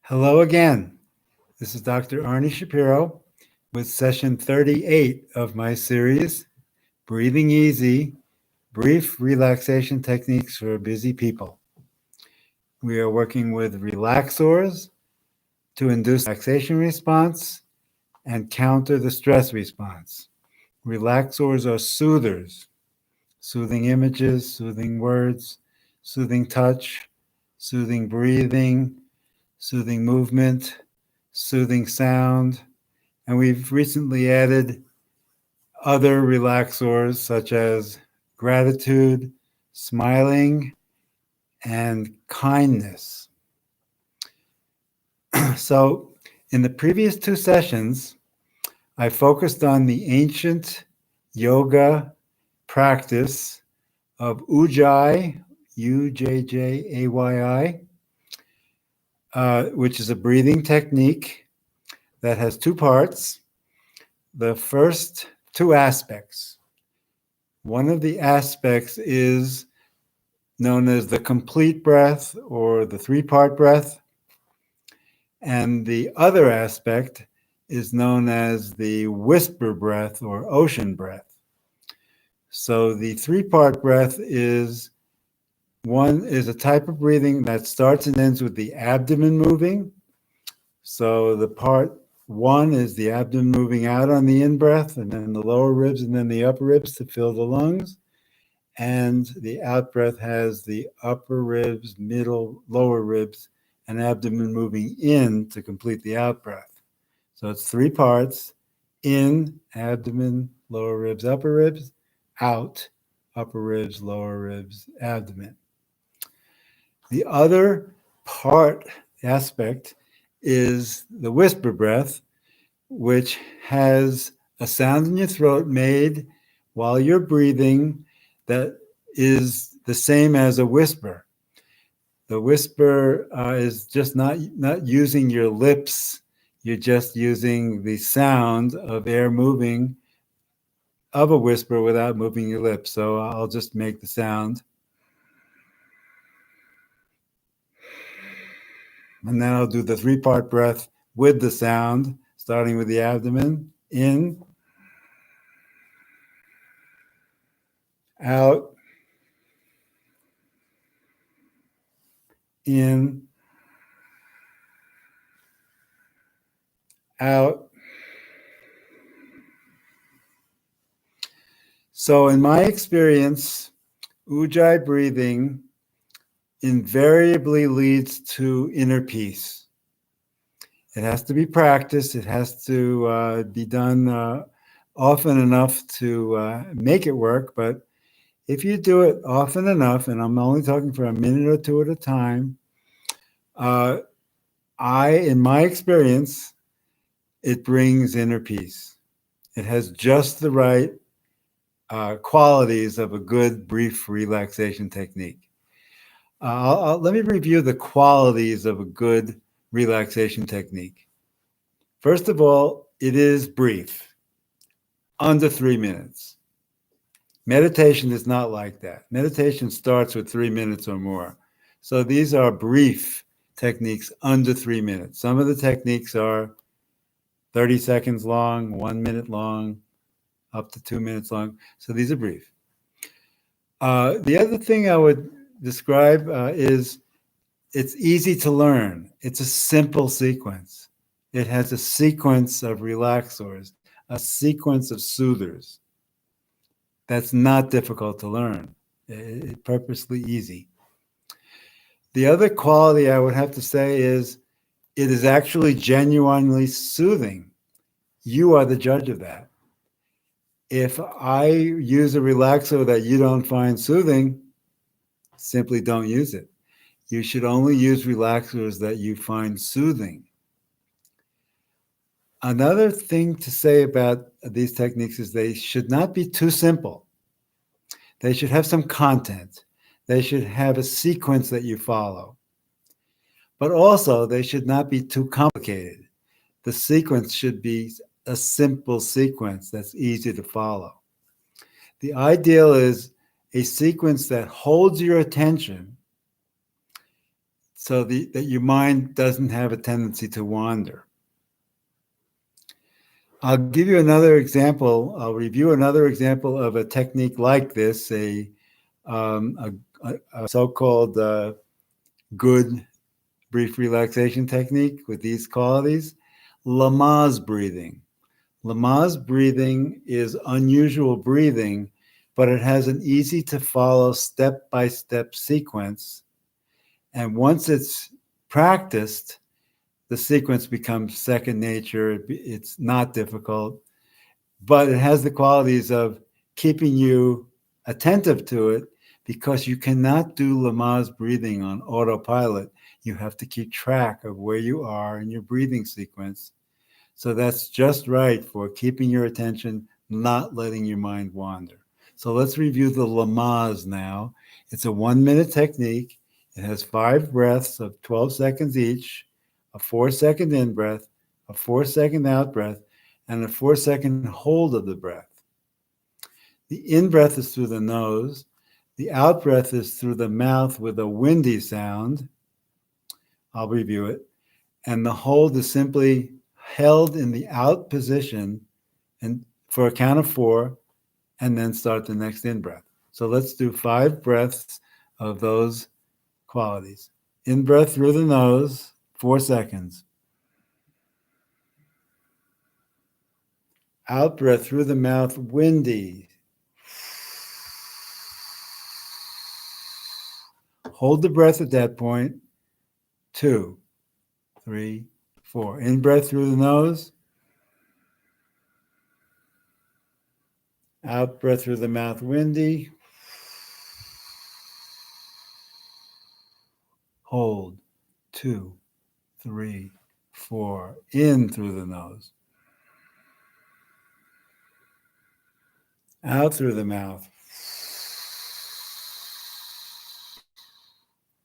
Hello again. This is Dr. Arnie Shapiro with session 38 of my series, Breathing Easy, Brief Relaxation Techniques for Busy People. We are working with relaxors to induce relaxation response and counter the stress response. Relaxors are soothers, soothing images, soothing words, soothing touch, soothing breathing, soothing movement, soothing sound, and we've recently added other relaxors such as gratitude, smiling, and kindness. So, in the previous two sessions, I focused on the ancient yoga practice of Ujjayi, Ujjayi, which is a breathing technique that has two parts. The first two aspects. One of the aspects is known as the complete breath or the three-part breath. And the other aspect is known as the whisper breath or ocean breath. So the three-part breath is a type of breathing that starts and ends with the abdomen moving. So the part one is the abdomen moving out on the in-breath, and then the lower ribs, and then the upper ribs to fill the lungs. And the out-breath has the upper ribs, middle, lower ribs, and abdomen moving in to complete the out-breath. So it's three parts: in, abdomen, lower ribs, upper ribs; out, upper ribs, lower ribs, abdomen. The other aspect is the whisper breath, which has a sound in your throat made while you're breathing that is the same as a whisper. The whisper is just not using your lips. You're just using the sound of air moving of a whisper without moving your lips. So I'll just make the sound. And then I'll do the three-part breath with the sound, starting with the abdomen. In, out, in, out. So in my experience, Ujjayi breathing invariably leads to inner peace. It has to be practiced. It has to be done often enough to make it work. But if you do it often enough, and I'm only talking for a minute or two at a time, in my experience, it brings inner peace. It has just the right qualities of a good brief relaxation technique. Let me review the qualities of a good relaxation technique. First of all, it is brief, under 3 minutes. Meditation is not like that. Meditation starts with 3 minutes or more. So these are brief techniques under 3 minutes. Some of the techniques are 30 seconds long, 1 minute long, up to 2 minutes long. So these are brief. The other thing I would describe is it's easy to learn. It's a simple sequence. It has a sequence of relaxors, a sequence of soothers. That's not difficult to learn. It's purposely easy. The other quality I would have to say is it is actually genuinely soothing. You are the judge of that. If I use a relaxer that you don't find soothing, simply don't use it. You should only use relaxers that you find soothing. Another thing to say about these techniques is they should not be too simple. They should have some content. They should have a sequence that you follow. But also, they should not be too complicated. The sequence should be a simple sequence that's easy to follow. The ideal is a sequence that holds your attention so that your mind doesn't have a tendency to wander. I'll give you another example. I'll review another example of a technique like this, a so-called good brief relaxation technique with these qualities. Lamaze breathing. Lamaze breathing is unusual breathing, but it has an easy to follow step-by-step sequence. And once it's practiced, the sequence becomes second nature. It's not difficult, but it has the qualities of keeping you attentive to it, because you cannot do Lamaze breathing on autopilot. You have to keep track of where you are in your breathing sequence. So that's just right for keeping your attention, not letting your mind wander. So let's review the Lamaze now. It's a 1-minute technique. It has 5 breaths of 12 seconds each, a 4-second in breath, a 4-second out breath, and a 4-second hold of the breath. The in breath is through the nose. The out breath is through the mouth with a windy sound. I'll review it. And the hold is simply held in the out position and for a count of 4, and then start the next in breath. So let's do 5 breaths of those qualities. In breath through the nose, 4 seconds. Out breath through the mouth, windy. Hold the breath at that point. 2, 3, 4. In breath through the nose. Out breath through the mouth, windy. Hold. 2, 3, 4. In through the nose. Out through the mouth.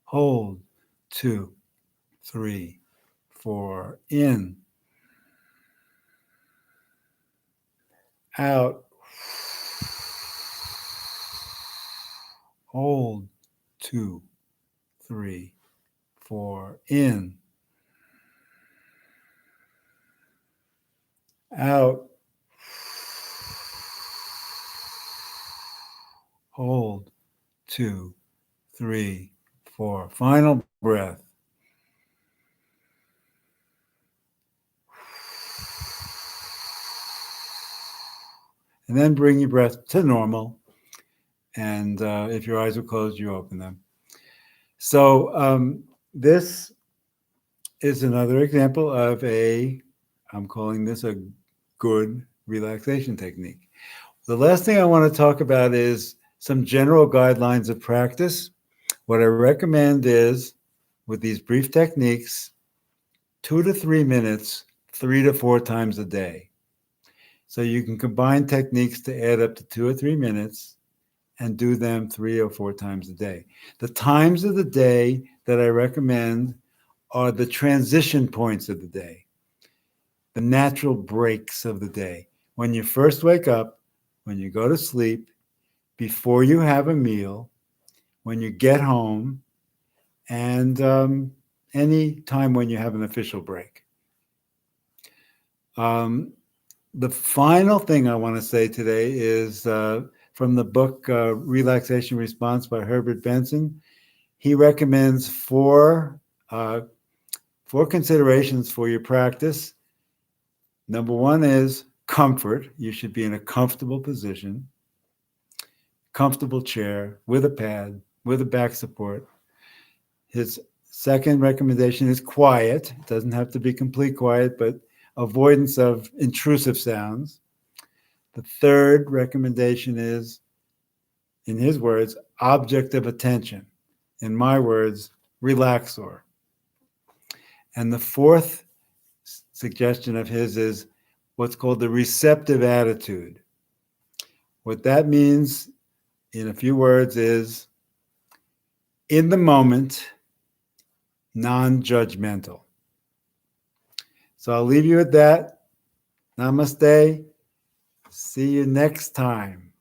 Hold. 2, 3, 4. In. Out. Hold. 2, 3, 4. In. Out. Hold. 2, 3, 4. Final breath. And then bring your breath to normal. And if your eyes are closed, you open them. So this is another example of I'm calling this a good relaxation technique. The last thing I want to talk about is some general guidelines of practice. What I recommend is, with these brief techniques, 2 to 3 minutes, 3 to 4 times a day. So you can combine techniques to add up to 2 or 3 minutes and do them 3 or 4 times a day. The times of the day that I recommend are the transition points of the day, the natural breaks of the day. When you first wake up, when you go to sleep, before you have a meal, when you get home, and any time when you have an official break. The final thing I want to say today is from the book Relaxation Response by Herbert Benson. He recommends 4 considerations for your practice. Number 1 is comfort. You should be in a comfortable position, comfortable chair with a pad, with a back support. His second recommendation is quiet. It doesn't have to be complete quiet, but avoidance of intrusive sounds. The third recommendation is, in his words, object of attention. In my words, relaxor. And the fourth suggestion of his is what's called the receptive attitude. What that means, in a few words, is in the moment, non-judgmental. So I'll leave you at that. Namaste. See you next time.